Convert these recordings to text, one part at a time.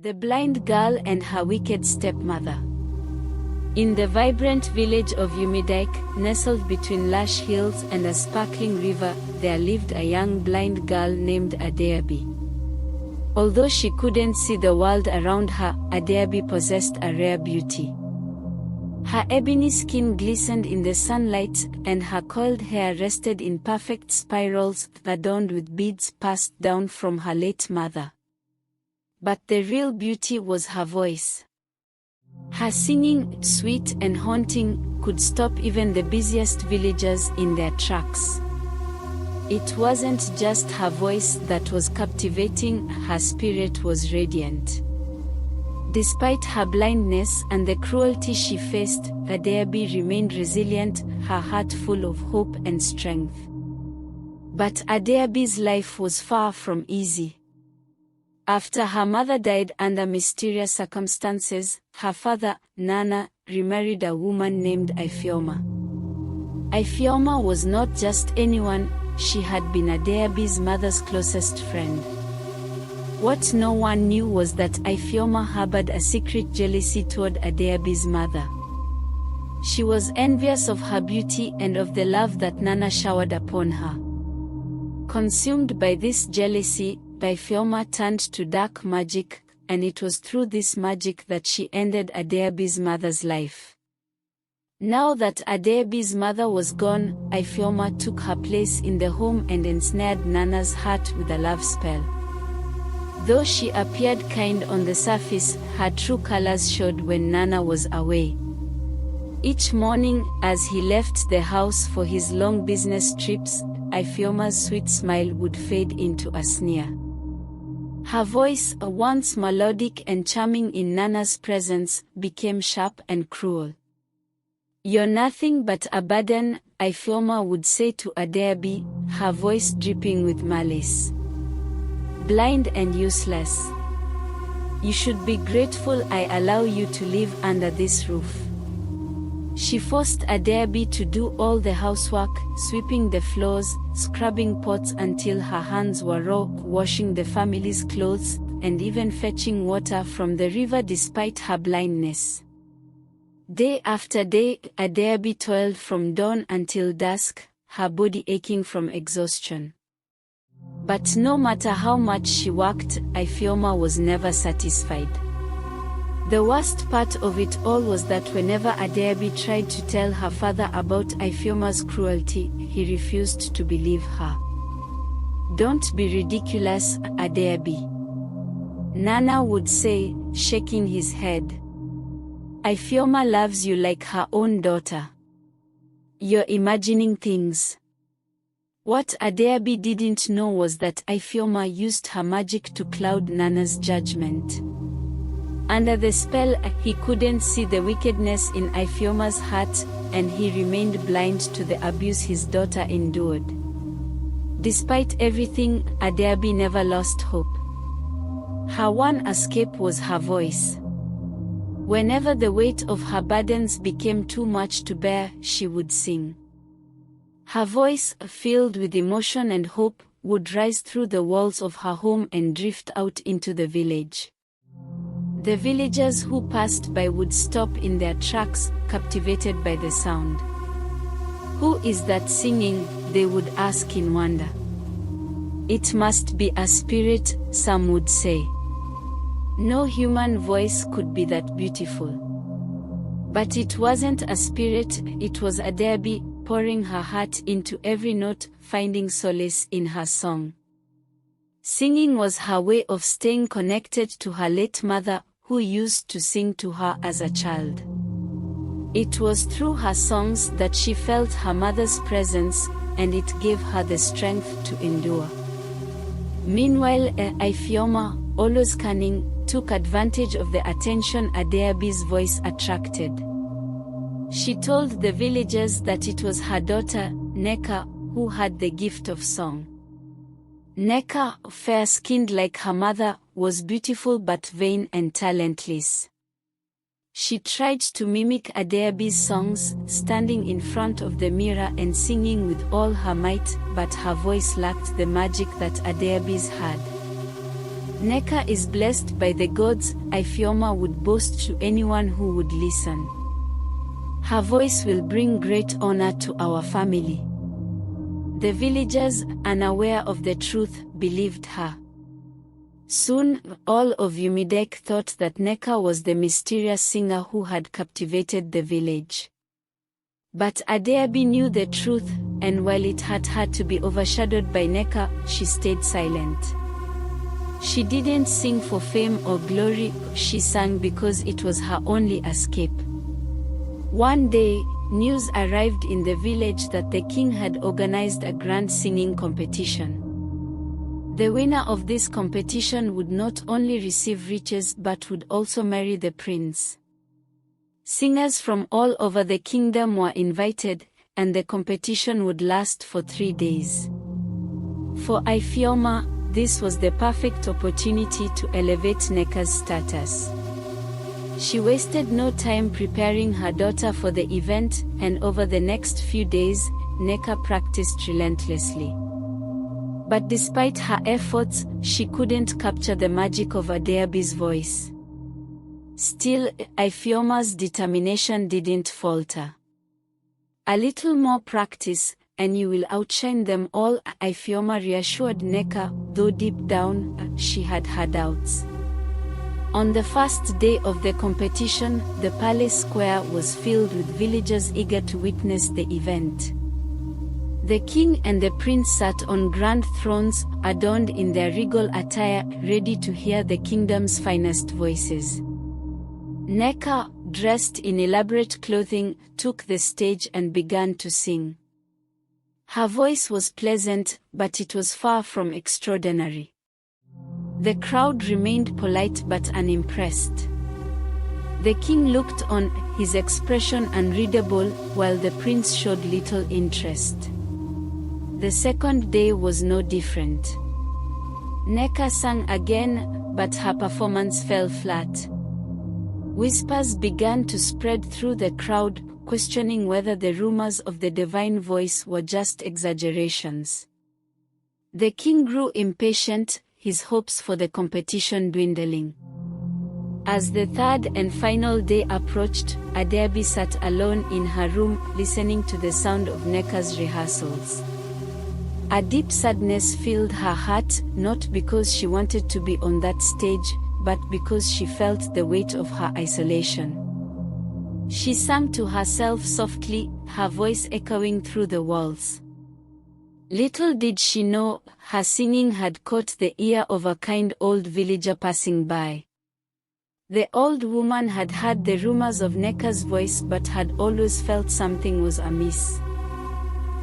The Blind Girl and Her Wicked Stepmother. In the vibrant village of Umidike, nestled between lush hills and a sparkling river, there lived a young blind girl named Adeabi. Although she couldn't see the world around her, Adeabi possessed a rare beauty. Her ebony skin glistened in the sunlight, and her coiled hair rested in perfect spirals adorned with beads passed down from her late mother. But the real beauty was her voice. Her singing, sweet and haunting, could stop even the busiest villagers in their tracks. It wasn't just her voice that was captivating, her spirit was radiant. Despite her blindness and the cruelty she faced, Adeabi remained resilient, her heart full of hope and strength. But Adeabi's life was far from easy. After her mother died under mysterious circumstances, her father, Nana, remarried a woman named Ifeoma. Ifeoma was not just anyone, she had been Adeabi's mother's closest friend. What no one knew was that Ifeoma harbored a secret jealousy toward Adeabi's mother. She was envious of her beauty and of the love that Nana showered upon her. Consumed by this jealousy, Ifeoma turned to dark magic, and it was through this magic that she ended Adeabi's mother's life. Now that Adeabi's mother was gone, Ifeoma took her place in the home and ensnared Nana's heart with a love spell. Though she appeared kind on the surface, her true colors showed when Nana was away. Each morning, as he left the house for his long business trips, Ifeoma's sweet smile would fade into a sneer. Her voice, once melodic and charming in Nana's presence, became sharp and cruel. "You're nothing but a burden," Ifeoma would say to Adeabi, her voice dripping with malice. "Blind and useless. You should be grateful I allow you to live under this roof." She forced Adeabi to do all the housework, sweeping the floors, scrubbing pots until her hands were raw, washing the family's clothes, and even fetching water from the river despite her blindness. Day after day, Adeabi toiled from dawn until dusk, her body aching from exhaustion. But no matter how much she worked, Ifeoma was never satisfied. The worst part of it all was that whenever Adeabi tried to tell her father about Ifeoma's cruelty, he refused to believe her. "Don't be ridiculous, Adeabi," Nana would say, shaking his head. "Ifeoma loves you like her own daughter. You're imagining things." What Adeabi didn't know was that Ifeoma used her magic to cloud Nana's judgment. Under the spell, he couldn't see the wickedness in Ifeoma's heart, and he remained blind to the abuse his daughter endured. Despite everything, Adeabi never lost hope. Her one escape was her voice. Whenever the weight of her burdens became too much to bear, she would sing. Her voice, filled with emotion and hope, would rise through the walls of her home and drift out into the village. The villagers who passed by would stop in their tracks, captivated by the sound. "Who is that singing?" they would ask in wonder. "It must be a spirit," some would say. No human voice could be that beautiful. But it wasn't a spirit, it was Adeabi, pouring her heart into every note, finding solace in her song. Singing was her way of staying connected to her late mother, who used to sing to her as a child. It was through her songs that she felt her mother's presence, and it gave her the strength to endure. Meanwhile, Ifeoma, always cunning, took advantage of the attention Adeabi's voice attracted. She told the villagers that it was her daughter, Neka, who had the gift of song. Neka, fair-skinned like her mother, was beautiful but vain and talentless. She tried to mimic Adeabi's songs, standing in front of the mirror and singing with all her might, but her voice lacked the magic that Adeabi's had. Neka is blessed by the gods, Ifeoma would boast to anyone who would listen. Her voice will bring great honor to our family. The villagers, unaware of the truth, believed her. Soon, all of Umidek thought that Neka was the mysterious singer who had captivated the village. But Adeabi knew the truth, and while it had had to be overshadowed by Neka, she stayed silent. She didn't sing for fame or glory, she sang because it was her only escape. One day, news arrived in the village that the king had organized a grand singing competition. The winner of this competition would not only receive riches but would also marry the prince. Singers from all over the kingdom were invited, and the competition would last for 3 days. For Ifeoma, this was the perfect opportunity to elevate Neka's status. She wasted no time preparing her daughter for the event, and over the next few days, Neka practiced relentlessly. But despite her efforts, she couldn't capture the magic of Adeabi's voice. Still, Ifeoma's determination didn't falter. A little more practice, and you will outshine them all, Ifeoma reassured Neka, though deep down, she had her doubts. On the first day of the competition, the palace square was filled with villagers eager to witness the event. The king and the prince sat on grand thrones, adorned in their regal attire, ready to hear the kingdom's finest voices. Neka, dressed in elaborate clothing, took the stage and began to sing. Her voice was pleasant, but it was far from extraordinary. The crowd remained polite but unimpressed. The king looked on, his expression unreadable, while the prince showed little interest. The second day was no different. Neka sang again, but her performance fell flat. Whispers began to spread through the crowd, questioning whether the rumors of the divine voice were just exaggerations. The king grew impatient, his hopes for the competition dwindling. As the third and final day approached, Adeabi sat alone in her room, listening to the sound of Neka's rehearsals. A deep sadness filled her heart, not because she wanted to be on that stage, but because she felt the weight of her isolation. She sang to herself softly, her voice echoing through the walls. Little did she know, her singing had caught the ear of a kind old villager passing by. The old woman had heard the rumors of Neka's voice but had always felt something was amiss.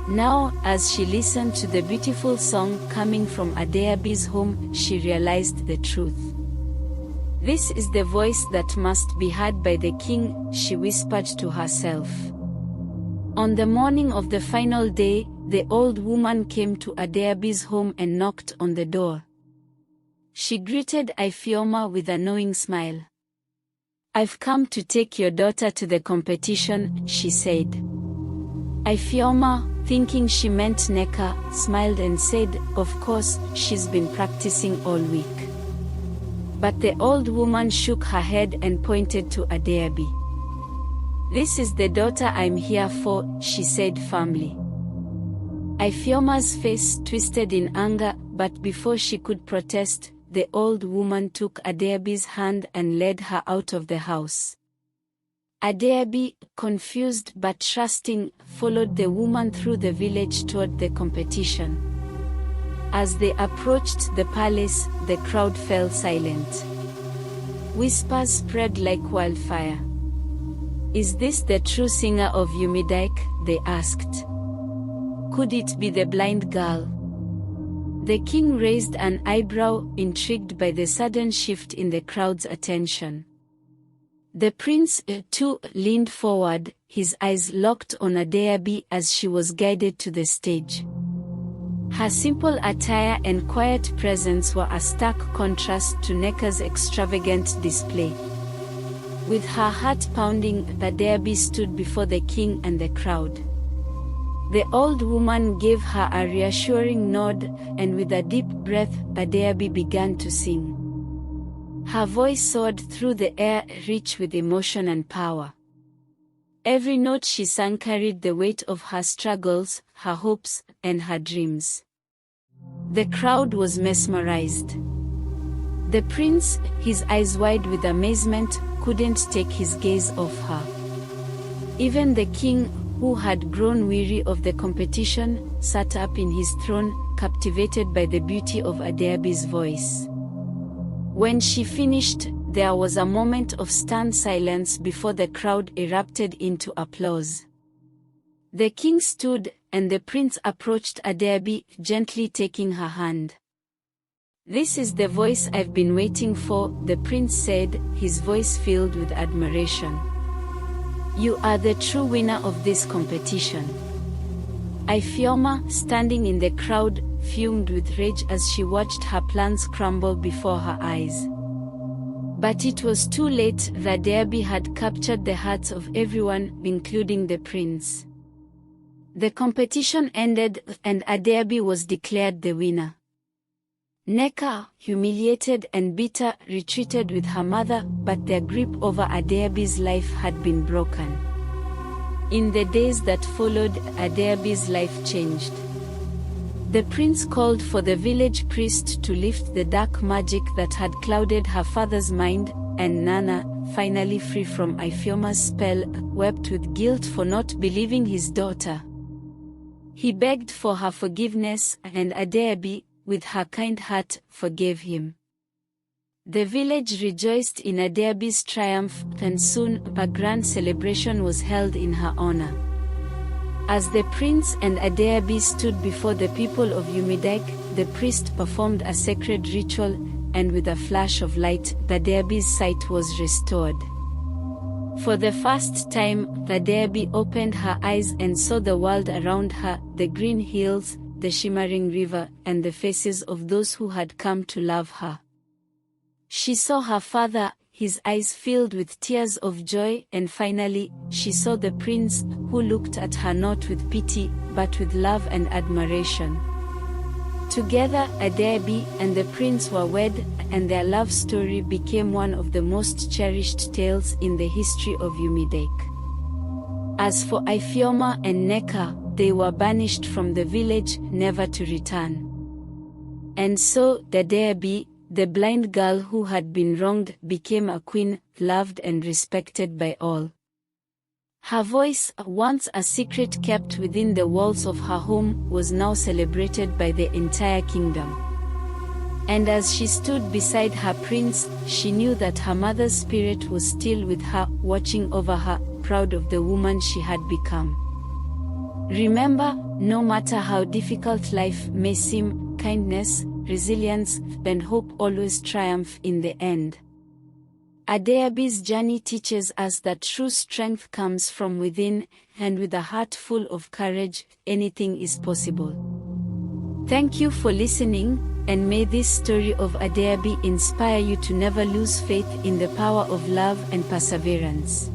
Now, as she listened to the beautiful song coming from Adeabi's home, she realized the truth. "This is the voice that must be heard by the king," she whispered to herself. On the morning of the final day, the old woman came to Adeabi's home and knocked on the door. She greeted Ifeoma with a knowing smile. "I've come to take your daughter to the competition," she said. Ifeoma, thinking she meant Neka, smiled and said, "Of course, she's been practicing all week." But the old woman shook her head and pointed to Adeabi. "This is the daughter I'm here for," she said firmly. Ifeoma's face twisted in anger, but before she could protest, the old woman took Adeabi's hand and led her out of the house. Adeabi, confused but trusting, followed the woman through the village toward the competition. As they approached the palace, the crowd fell silent. Whispers spread like wildfire. "Is this the true singer of Umidike?" they asked. "Could it be the blind girl?" The king raised an eyebrow, intrigued by the sudden shift in the crowd's attention. The prince, too, leaned forward, his eyes locked on Adeabi as she was guided to the stage. Her simple attire and quiet presence were a stark contrast to Neka's extravagant display. With her heart pounding, Adeabi stood before the king and the crowd. The old woman gave her a reassuring nod, and with a deep breath, Adeabi began to sing. Her voice soared through the air, rich with emotion and power. Every note she sang carried the weight of her struggles, her hopes, and her dreams. The crowd was mesmerized. The prince, his eyes wide with amazement, couldn't take his gaze off her. Even the king, who had grown weary of the competition, sat up in his throne, captivated by the beauty of Adeabi's voice. When she finished, there was a moment of stunned silence before the crowd erupted into applause. The king stood, and the prince approached Adeabi, gently taking her hand. "This is the voice I've been waiting for," the prince said, his voice filled with admiration. "You are the true winner of this competition." Ifeoma, standing in the crowd, fumed with rage as she watched her plans crumble before her eyes. But it was too late. Adeabi had captured the hearts of everyone, including the prince. The competition ended, and Adeabi was declared the winner. Nneka, humiliated and bitter, retreated with her mother, but their grip over Adeabi's life had been broken. In the days that followed, Adeabi's life changed. The prince called for the village priest to lift the dark magic that had clouded her father's mind, and Nana, finally free from Ifeoma's spell, wept with guilt for not believing his daughter. He begged for her forgiveness, and Adeabi, with her kind heart, forgave him. The village rejoiced in Adeabi's triumph, and soon a grand celebration was held in her honor. As the prince and Adeabi stood before the people of Umidek, the priest performed a sacred ritual, and with a flash of light, Adeabi's sight was restored. For the first time, Adeabi opened her eyes and saw the world around her, the green hills, the shimmering river, and the faces of those who had come to love her. She saw her father, his eyes filled with tears of joy, and finally, she saw the prince, who looked at her not with pity, but with love and admiration. Together, Adeabi and the prince were wed, and their love story became one of the most cherished tales in the history of Umidek. As for Ifeoma and Nneka, they were banished from the village, never to return. And so, Adeabi, the blind girl who had been wronged, became a queen, loved and respected by all. Her voice, once a secret kept within the walls of her home, was now celebrated by the entire kingdom. And as she stood beside her prince, she knew that her mother's spirit was still with her, watching over her, proud of the woman she had become. Remember, no matter how difficult life may seem, kindness, resilience, and hope always triumph in the end. Adeabi's journey teaches us that true strength comes from within, and with a heart full of courage, anything is possible. Thank you for listening, and may this story of Adeabi inspire you to never lose faith in the power of love and perseverance.